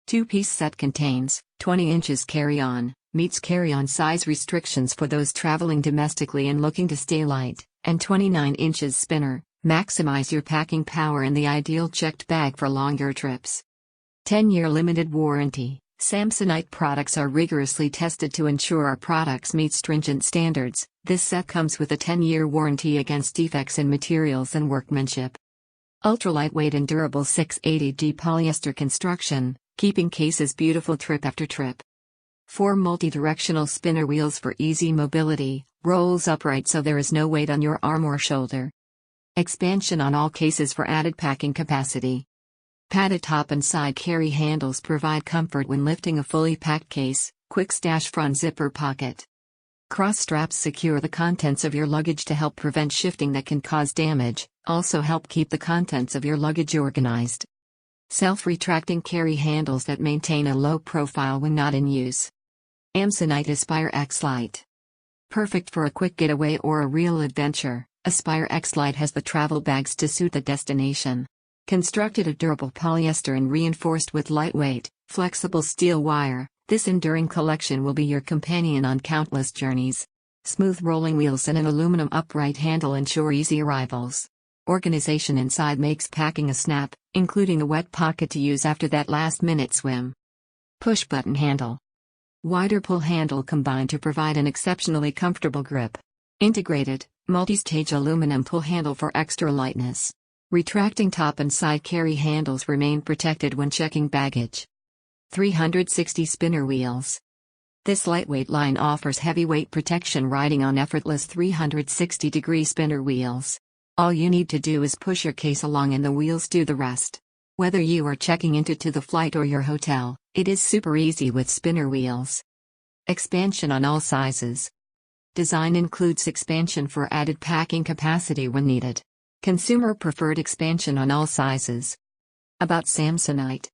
Two-piece set contains 20 inches carry-on, meets carry-on size restrictions for those traveling domestically and looking to stay light, and 29 inches spinner, maximize your packing power in the ideal checked bag for longer trips. 10-year limited warranty. Samsonite products are rigorously tested to ensure our products meet stringent standards. This set comes with a 10-year warranty against defects in materials and workmanship. Ultra-lightweight and durable 680G polyester construction, keeping cases beautiful trip after trip. 4 multi-directional spinner wheels for easy mobility, rolls upright so there is no weight on your arm or shoulder. Expansion on all cases for added packing capacity. Padded top and side carry handles provide comfort when lifting a fully packed case. Quick stash front zipper pocket. Cross straps secure the contents of your luggage to help prevent shifting that can cause damage, also help keep the contents of your luggage organized. Self-retracting carry handles that maintain a low profile when not in use. Samsonite Aspire xLite. Perfect for a quick getaway or a real adventure, Aspire xLite has the travel bags to suit the destination. Constructed of durable polyester and reinforced with lightweight, flexible steel wire, this enduring collection will be your companion on countless journeys. Smooth rolling wheels and an aluminum upright handle ensure easy arrivals. Organization inside makes packing a snap, including a wet pocket to use after that last-minute swim. Push-button handle. Wider pull handle combined to provide an exceptionally comfortable grip. Integrated, multi-stage aluminum pull handle for extra lightness. Retracting top and side carry handles remain protected when checking baggage. 360 spinner wheels. This lightweight line offers heavyweight protection riding on effortless 360-degree spinner wheels. All you need to do is push your case along and the wheels do the rest. Whether you are checking into the flight or your hotel, it is super easy with spinner wheels. Expansion on all sizes. Design includes expansion for added packing capacity when needed. Consumer preferred expansion on all sizes. About Samsonite.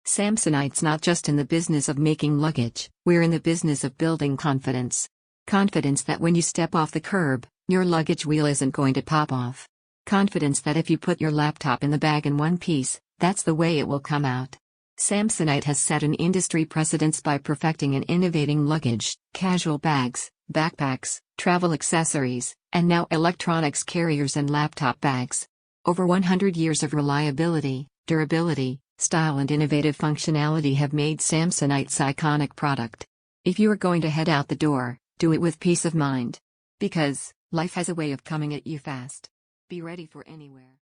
Samsonite's not just in the business of making luggage, we're in the business of building confidence. Confidence that when you step off the curb, your luggage wheel isn't going to pop off. Confidence that if you put your laptop in the bag in one piece, that's the way it will come out. Samsonite has set an industry precedence by perfecting and innovating luggage, casual bags, backpacks, travel accessories, and now electronics carriers and laptop bags. Over 100 years of reliability, durability, style and innovative functionality have made Samsonite's iconic product. If you are going to head out the door, do it with peace of mind. Because life has a way of coming at you fast. Be ready for anywhere.